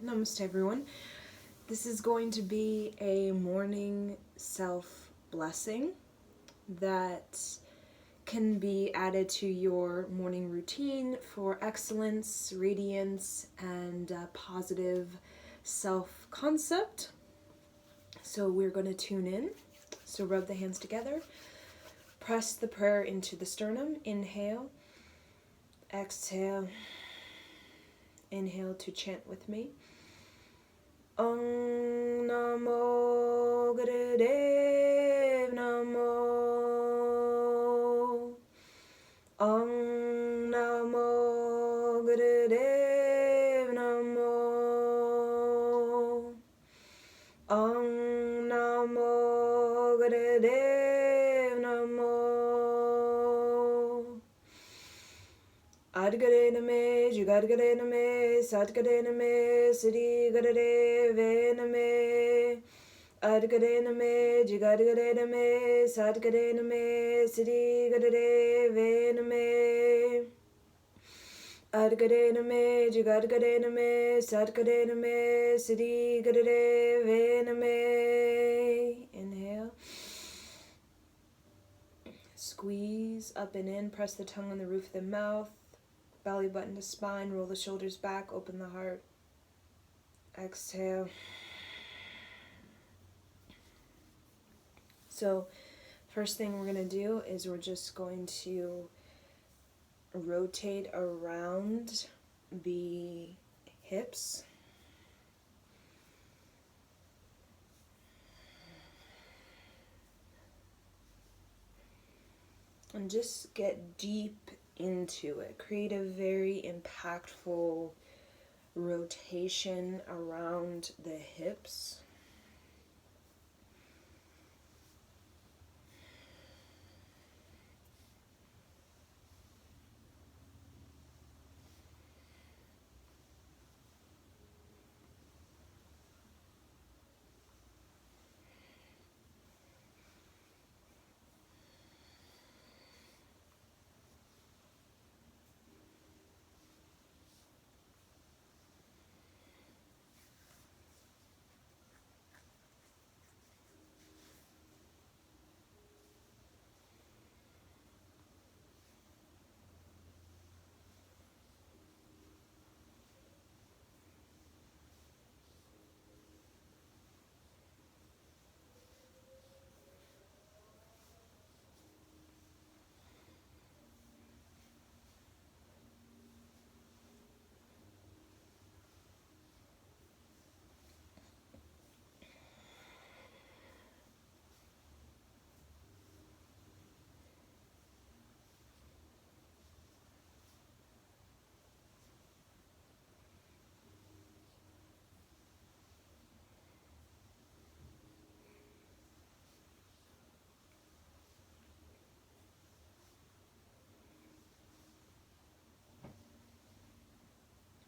Namaste, everyone. This is going to be a morning self-blessing that can be added to your morning routine for excellence, radiance, and positive self-concept. So we're going to tune in. So rub the hands together. Press the prayer into the sternum. Inhale. Exhale. Inhale to chant with me. Om Namo Gurudev Namo. Om Namo Gurudev Namo. Om Namo Gurudev Namo. Adgare name, Jugadgare name, Satgare name, Siddhi Gadare name. Adgare name, Jugadgare name, Satgare name, Siddhi Gadare name. Adgare name, Jugadgare name, Satgare name, Siddhi Gadare name. Inhale. Squeeze up and in, press the tongue on the roof of the mouth. Belly button to spine, roll the shoulders back, open the heart. Exhale. So, first thing we're going to do is we're just going to rotate around the hips. And just get deep into it. Create a very impactful rotation around the hips.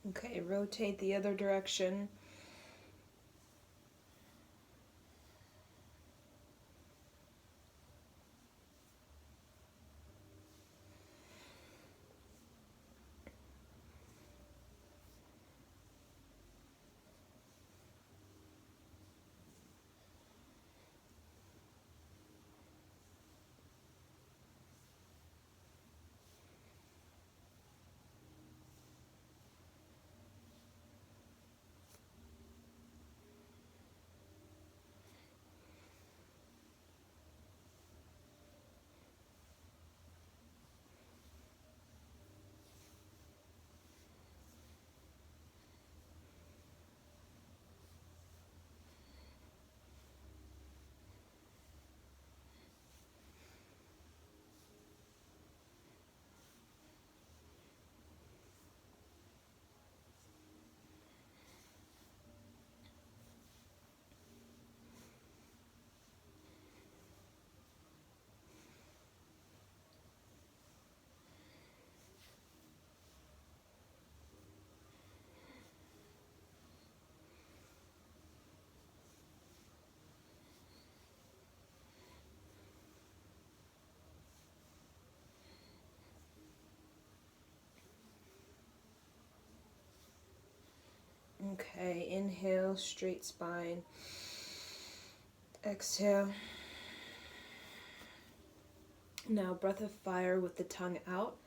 Okay, rotate the other direction. Okay, inhale, straight spine. Exhale. Now breath of fire with the tongue out.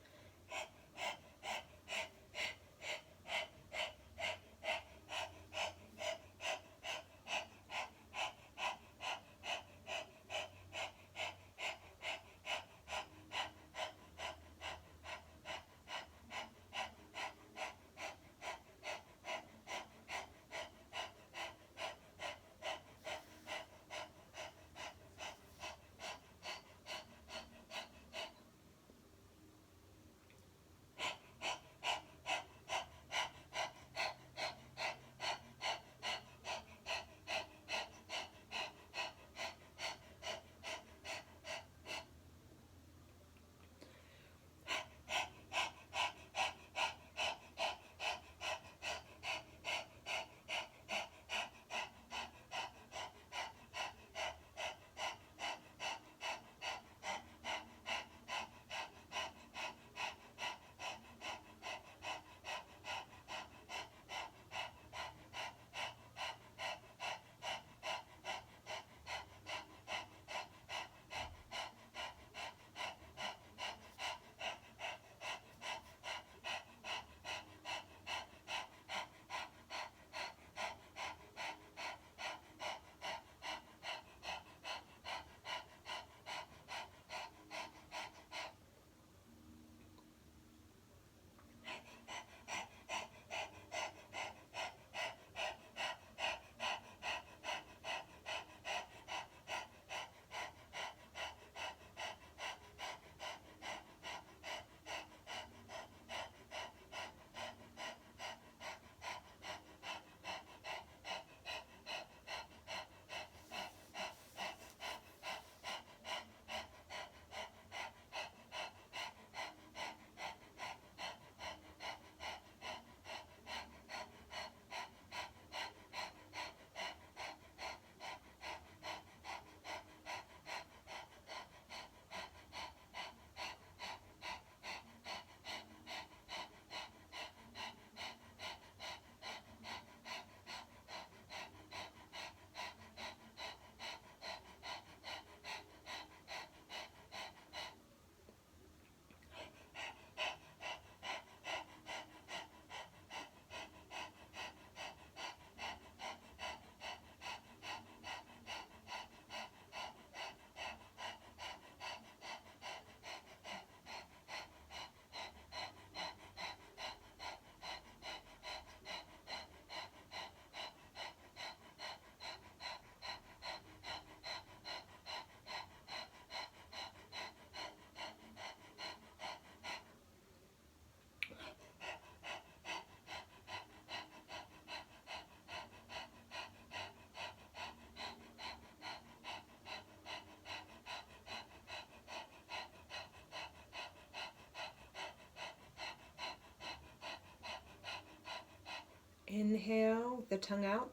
Inhale, the tongue out.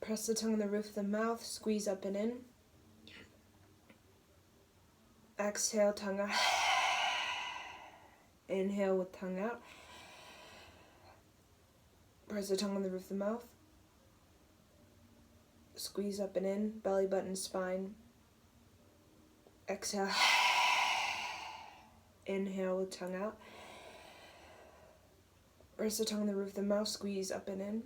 Press the tongue on the roof of the mouth, squeeze up and in. Exhale, tongue out. Inhale with tongue out. Press the tongue on the roof of the mouth. Squeeze up and in, belly button, spine. Exhale. Inhale with tongue out. Press the tongue on the roof of the mouth, squeeze up and in.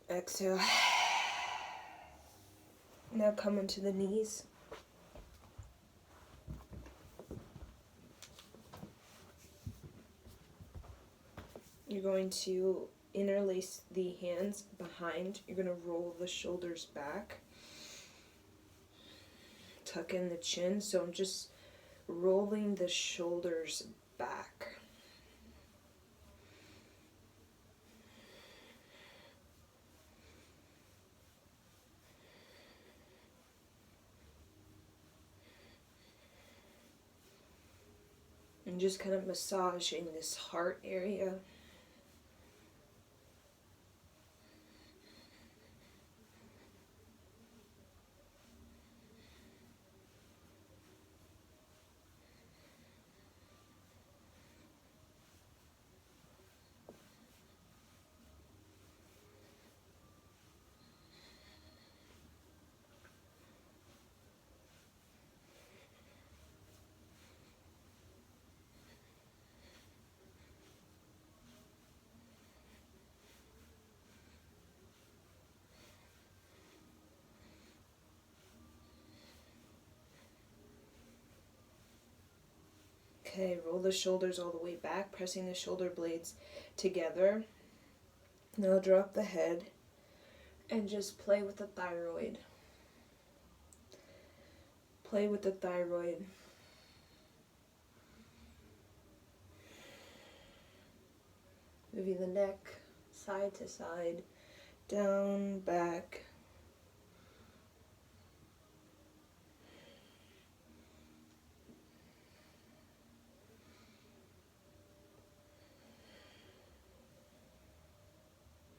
Exhale. Now come into the knees. You're going to interlace the hands behind. You're going to roll the shoulders back. Tuck in the chin. So I'm just rolling the shoulders back. And just kind of massaging this heart area. Okay, roll the shoulders all the way back, pressing the shoulder blades together. Now drop the head and just play with the thyroid. Play with the thyroid. Moving the neck side to side, down, back.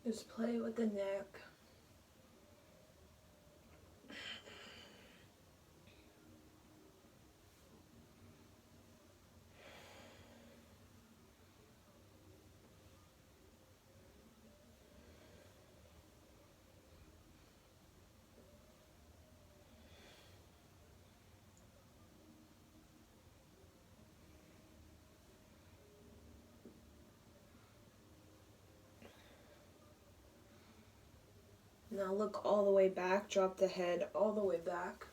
Just play with the neck. Now look all the way back, drop the head all the way back.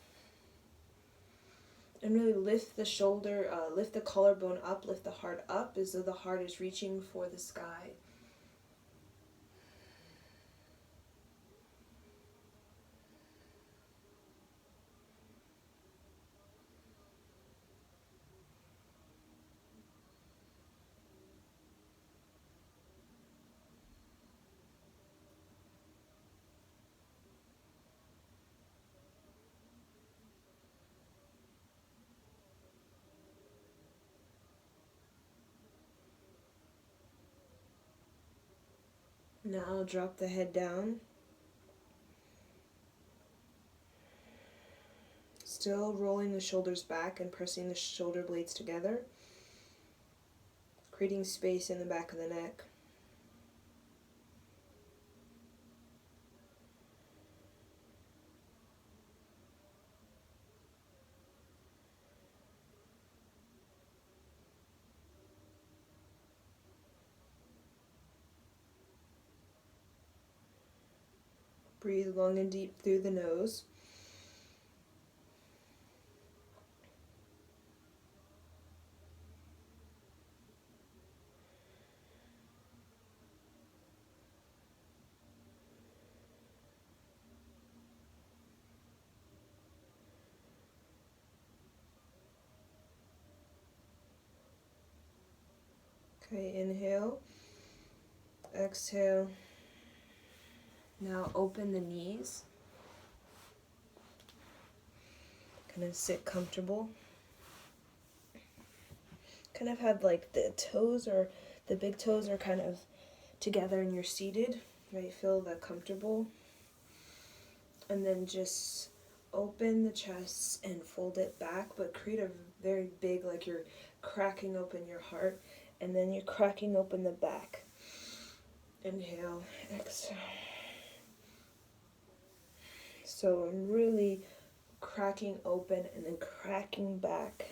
And really lift the shoulder, lift the collarbone up, lift the heart up as though the heart is reaching for the sky. Now drop the head down. Still rolling the shoulders back and pressing the shoulder blades together, creating space in the back of the neck. Breathe long and deep through the nose. Okay, inhale, exhale. Now open the knees. Kind of sit comfortable. Kind of have like the toes or the big toes are kind of together and you're seated. Right, feel that comfortable. And then just open the chest and fold it back, but create a very big, like you're cracking open your heart, and then you're cracking open the back. Inhale, exhale. So I'm really cracking open and then cracking back.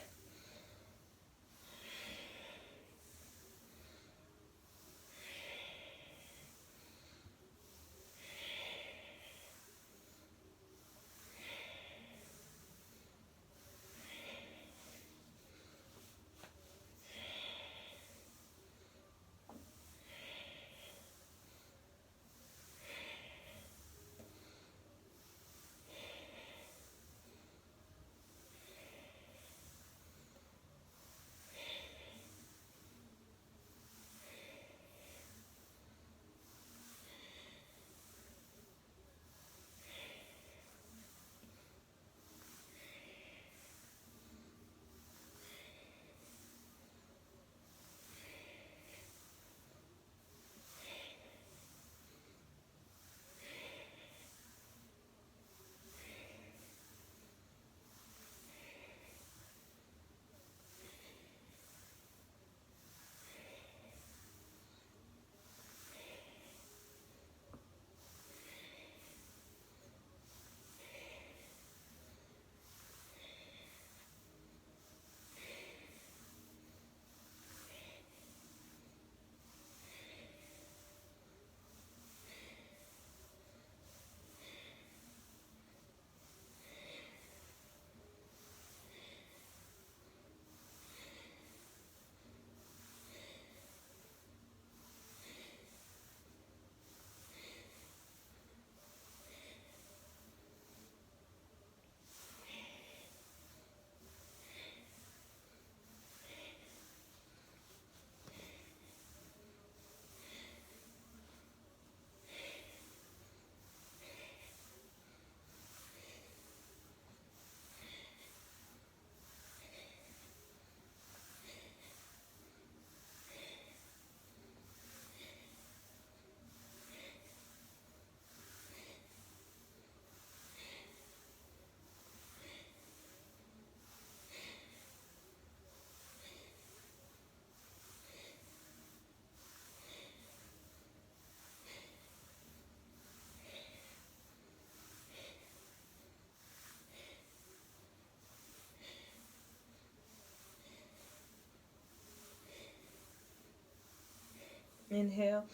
Inhale,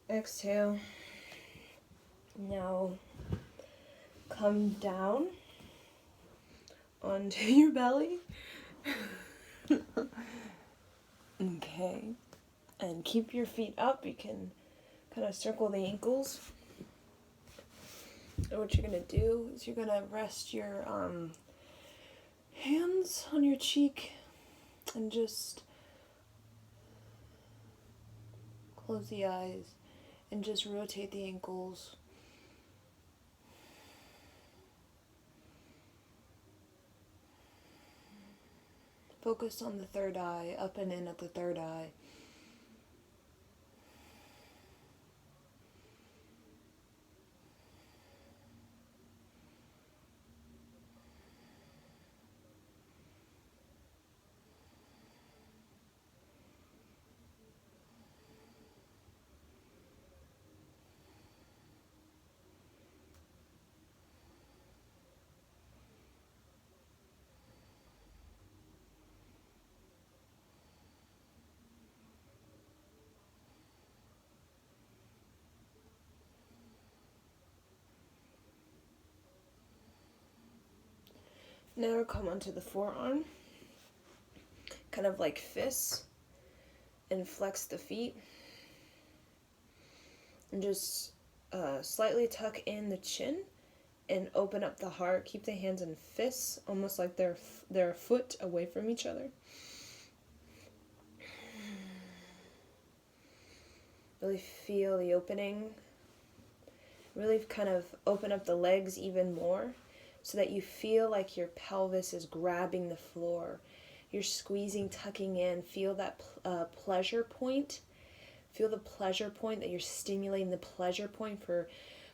exhale. Now come down onto your belly. Okay. And keep your feet up. You can kind of circle the ankles. And what you're going to do is you're going to rest your hands on your cheek and just close the eyes and just rotate the ankles. Focus on the third eye, up and in at the third eye. Now come onto the forearm, kind of like fists, and flex the feet. And just slightly tuck in the chin and open up the heart. Keep the hands in fists, almost like they're a foot away from each other. Really feel the opening. Really kind of open up the legs even more so that you feel like your pelvis is grabbing the floor. You're squeezing, tucking in. Feel that pleasure point. Feel the pleasure point, that you're stimulating the pleasure point. For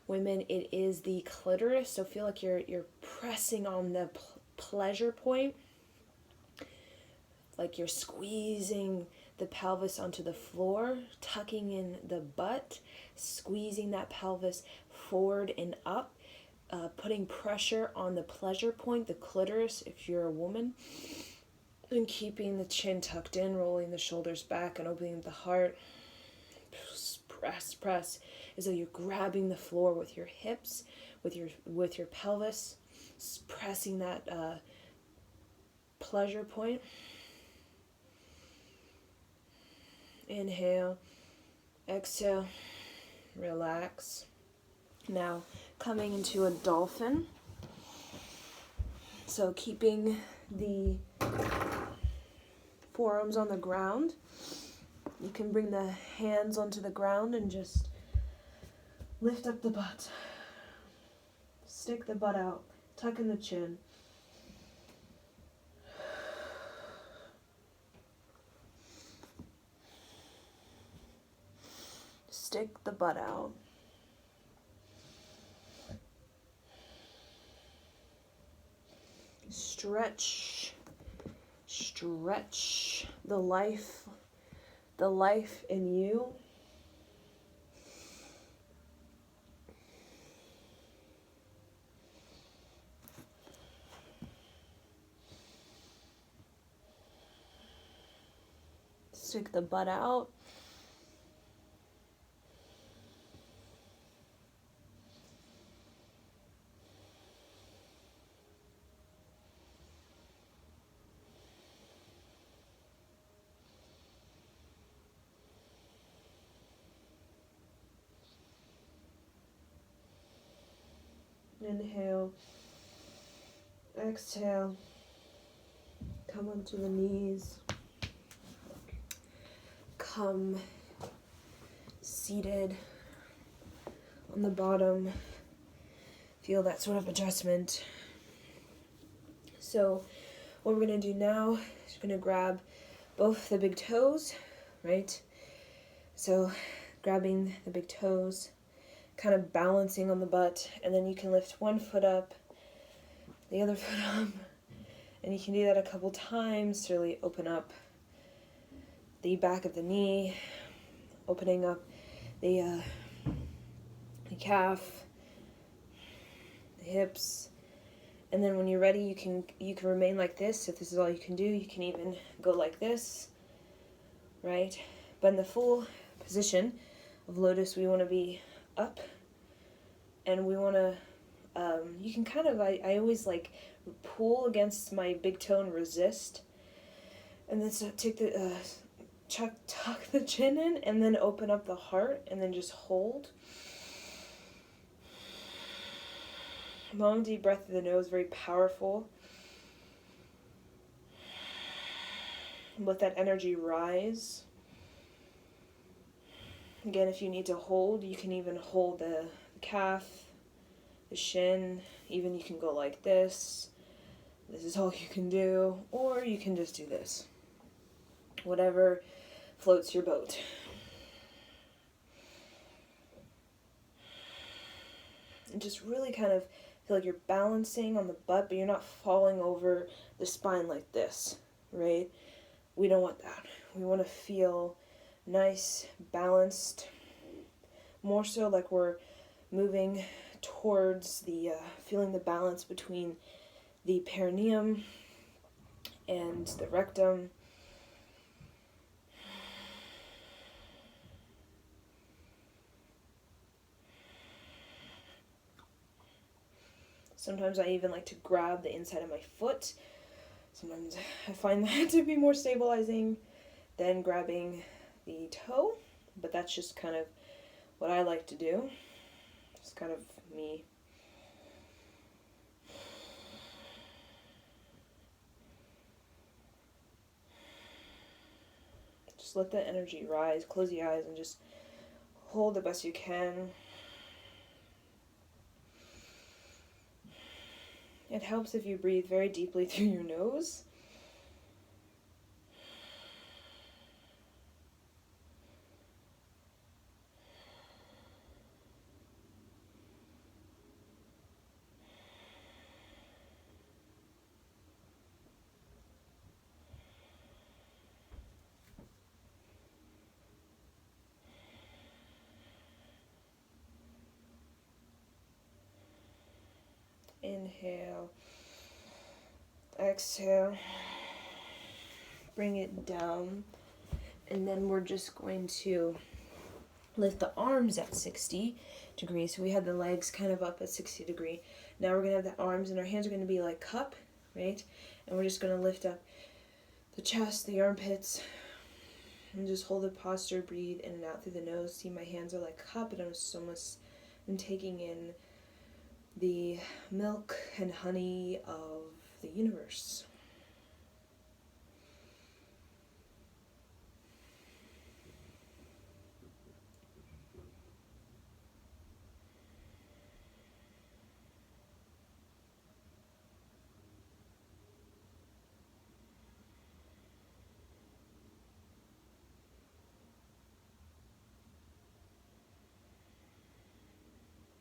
women, it is the clitoris. So feel like you're pressing on the pleasure point. Like you're squeezing the pelvis onto the floor, tucking in the butt, squeezing that pelvis forward and up, putting pressure on the pleasure point, the clitoris if you're a woman, and keeping the chin tucked in, rolling the shoulders back and opening the heart. Press as though you're grabbing the floor with your hips, with your pelvis, pressing that pleasure point. Inhale, exhale, relax. Now coming into a dolphin. So keeping the forearms on the ground. You can bring the hands onto the ground and just lift up the butt. Stick the butt out. Tuck in the chin. Stick the butt out. Stretch the life in you. Stick the butt out. Inhale, exhale, come onto the knees, come seated on the bottom, feel that sort of adjustment. So what we're going to do now is we're going to grab both the big toes, right? So grabbing the big toes, kind of balancing on the butt, and then you can lift one foot up, the other foot up, and you can do that a couple times to really open up the back of the knee, opening up the calf, the hips, and then when you're ready, you can remain like this. If this is all you can do, you can even go like this, right? Bend the full position of lotus, we want to be up, and we want to, you can kind of, I always like pull against my big toe and resist, and then so take the, tuck the chin in, and then open up the heart, and then just hold. Long deep breath through the nose, very powerful. Let that energy rise. Again, if you need to hold, you can even hold the calf, the shin, even you can go like this. This is all you can do, or you can just do this. Whatever floats your boat. And just really kind of feel like you're balancing on the butt, but you're not falling over the spine like this, right? We don't want that. We want to feel nice, balanced, more so like we're moving towards the, feeling the balance between the perineum and the rectum. Sometimes I even like to grab the inside of my foot. Sometimes I find that to be more stabilizing than grabbing the toe, but that's just kind of what I like to do. It's kind of me. Just let the energy rise. Close your eyes and just hold the best you can. It helps if you breathe very deeply through your nose. Inhale, exhale, bring it down, and then we're just going to lift the arms at 60 degrees. So we had the legs kind of up at 60 degree. Now we're going to have the arms, and our hands are going to be like cup, right? And we're just going to lift up the chest, the armpits, and just hold the posture, breathe in and out through the nose. See, my hands are like cup, and I'm taking in the milk and honey of the universe.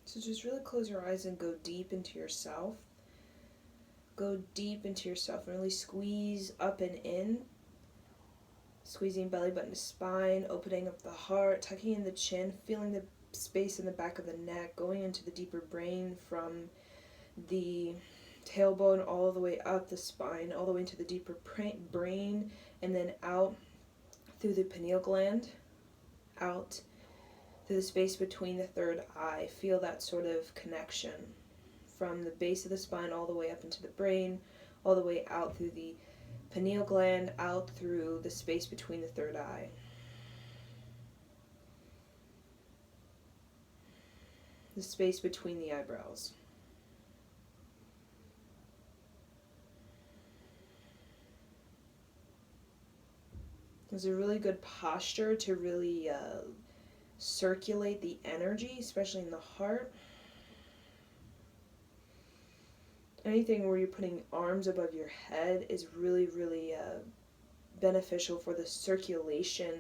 So just really close your eyes and go deep into yourself. Go deep into yourself and really squeeze up and in. Squeezing belly button to spine, opening up the heart, tucking in the chin, feeling the space in the back of the neck, going into the deeper brain from the tailbone all the way up the spine, all the way into the deeper brain, and then out through the pineal gland, out through the space between the third eye. Feel that sort of connection from the base of the spine all the way up into the brain, all the way out through the pineal gland, out through the space between the third eye. The space between the eyebrows. It's a really good posture to really circulate the energy, especially in the heart. Anything where you're putting arms above your head is really, really beneficial for the circulation.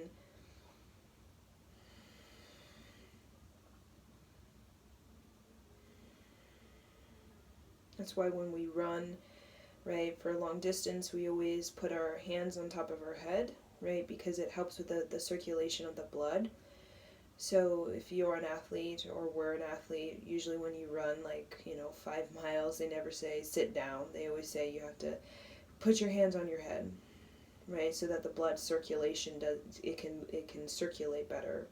That's why when we run, right, for a long distance, we always put our hands on top of our head, right, because it helps with the circulation of the blood. So if you're an athlete or we're an athlete, usually when you run 5 miles, they never say sit down. They always say you have to put your hands on your head, right? So that the blood circulation it can circulate better.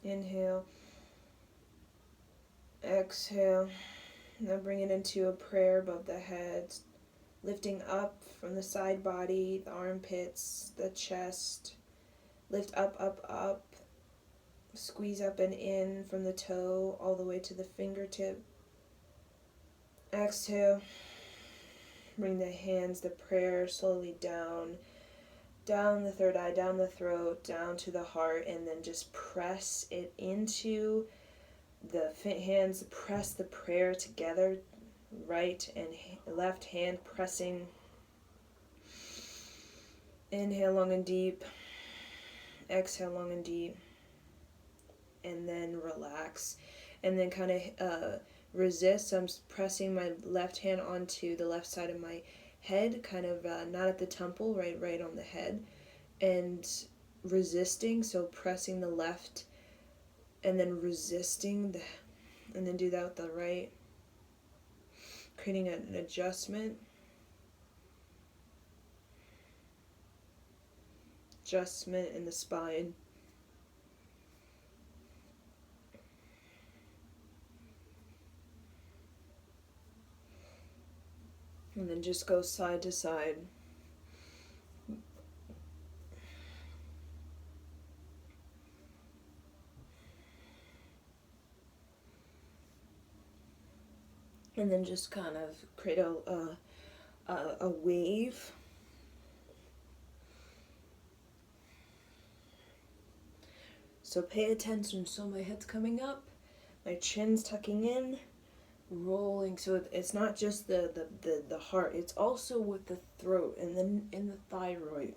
Inhale. Exhale. Now bring it into a prayer above the head, lifting up from the side body, the armpits, the chest. Lift up, up, up. Squeeze up and in from the toe all the way to the fingertip. Exhale. Bring the hands, the prayer slowly down the third eye, down the throat, down to the heart, and then just press it into the hands. Press the prayer together, right and left hand pressing. Inhale long and deep. Exhale long and deep. And then relax. And then kind of resist. So I'm pressing my left hand onto the left side of my head, kind of not at the temple, right on the head, and resisting. So pressing the left and then resisting and then do that with the right, creating an adjustment in the spine. And then just go side to side. And then just kind of create a wave. So pay attention. So my head's coming up, my chin's tucking in, rolling. So it's not just the heart, it's also with the throat and then in the thyroid.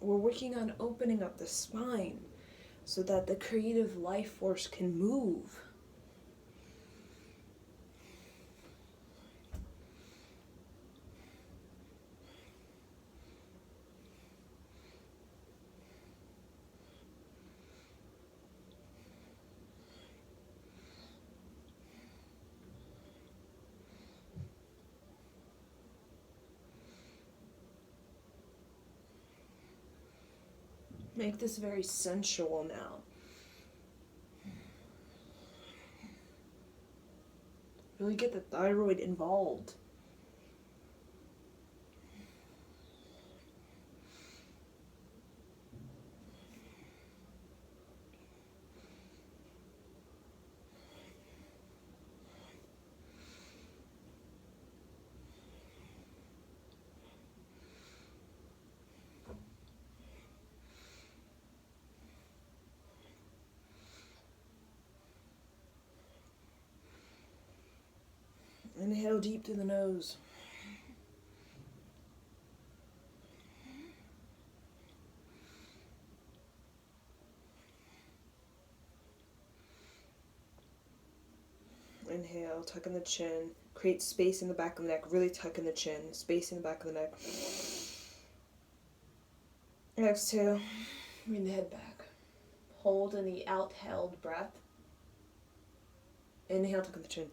We're working on opening up the spine so that the creative life force can move. Make this very sensual now. Really get the thyroid involved. Inhale deep through the nose. Inhale, tuck in the chin. Create space in the back of the neck. Really tuck in the chin. Space in the back of the neck. Exhale. Bring the head back. Hold in the out-held breath. Inhale, tuck in the chin.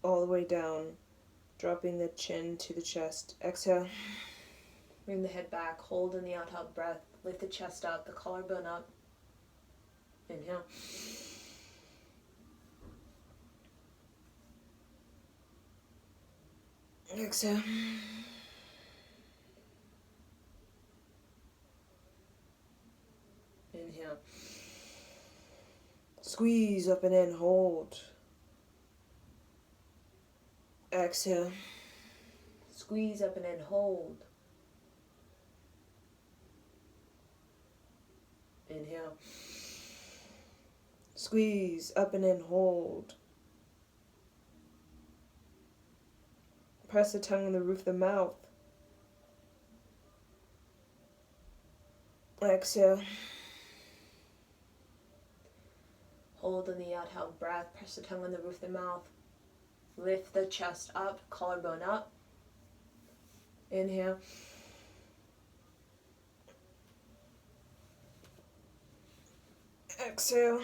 All the way down, dropping the chin to the chest. Exhale. Bring the head back. Hold in the out-held breath. Lift the chest up, the collarbone up. Inhale. Exhale. Inhale. Squeeze up and in. Hold. Exhale. Squeeze up and in. Hold. Inhale. Squeeze up and in. Hold. Press the tongue on the roof of the mouth. Exhale. Hold in the out-held breath. Press the tongue on the roof of the mouth. Lift the chest up, collarbone up. Inhale. Exhale.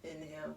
Inhale.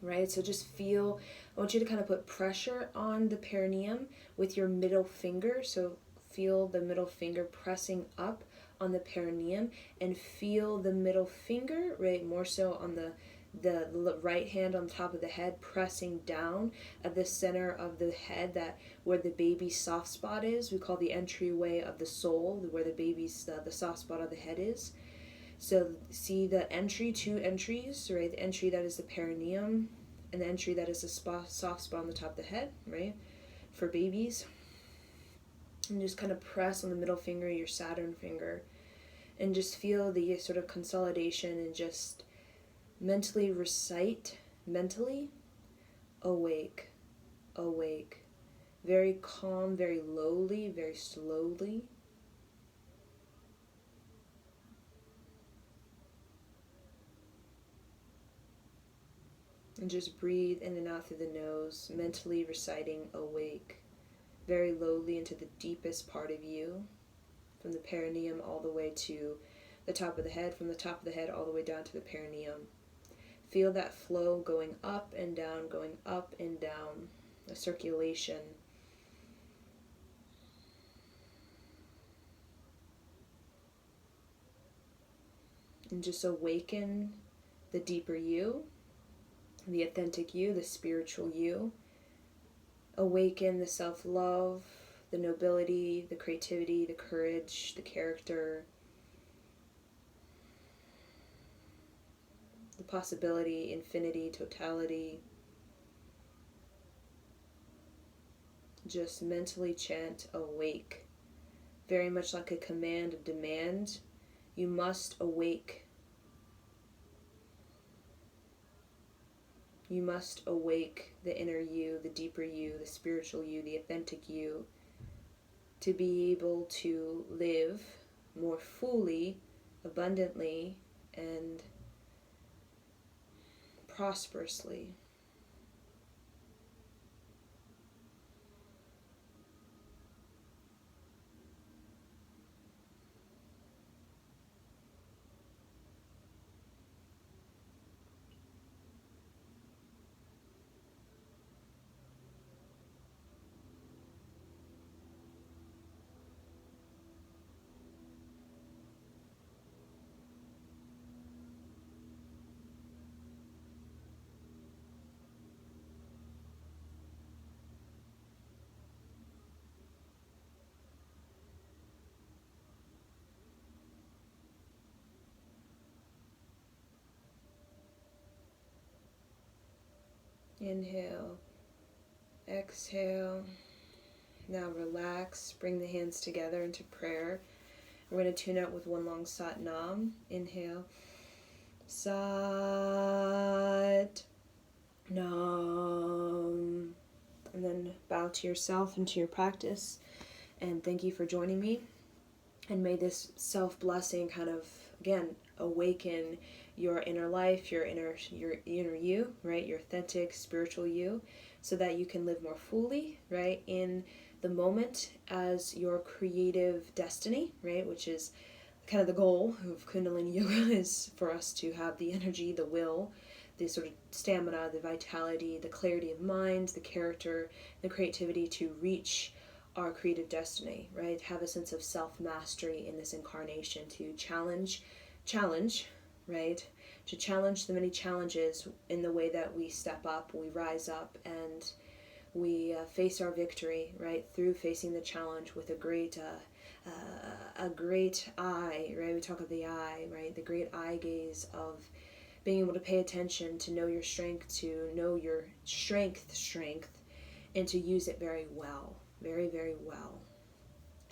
right? So just feel, I want you to kind of put pressure on the perineum with your middle finger. So feel the middle finger pressing up on the perineum, and feel the middle finger, right, more so on the right hand on top of the head, pressing down at the center of the head, that where the baby's soft spot is. We call the entryway of the soul, where the baby's the soft spot of the head is. So see the entry, two entries, right? The entry that is the perineum, and the entry that is the soft spot on the top of the head, right? For babies. And just kind of press on the middle finger, your Saturn finger, and just feel the sort of consolidation, and just mentally recite, awake, awake. Very calm, very lowly, very slowly. And just breathe in and out through the nose, mentally reciting awake, very lowly into the deepest part of you, from the perineum all the way to the top of the head, from the top of the head all the way down to the perineum. Feel that flow going up and down, a circulation. And just awaken the deeper you, the authentic you, the spiritual you. Awaken the self-love, the nobility, the creativity, the courage, the character, the possibility, infinity, totality. Just mentally chant awake. Very much like a command, a demand. You must awake. You must awake the inner you, the deeper you, the spiritual you, the authentic you, to be able to live more fully, abundantly, and prosperously. Inhale, exhale. Now relax, bring the hands together into prayer. We're going to tune out with one long Sat Nam. Inhale, Sat Nam. And then bow to yourself and to your practice. And thank you for joining me. And may this self-blessing kind of, again, awaken your inner life, your inner you, right? Your authentic spiritual you, so that you can live more fully, right? In the moment as your creative destiny, right? Which is kind of the goal of Kundalini Yoga, is for us to have the energy, the will, the sort of stamina, the vitality, the clarity of mind, the character, the creativity to reach our creative destiny, right? Have a sense of self-mastery in this incarnation, to challenge, right? To challenge the many challenges in the way that we step up, we rise up, and we face our victory, right? Through facing the challenge with a great eye, right? We talk of the eye, right? The great eye gaze of being able to pay attention, to know your strength, to know your strength, and to use it very well. Very, very well.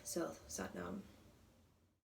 So, Sat Nam.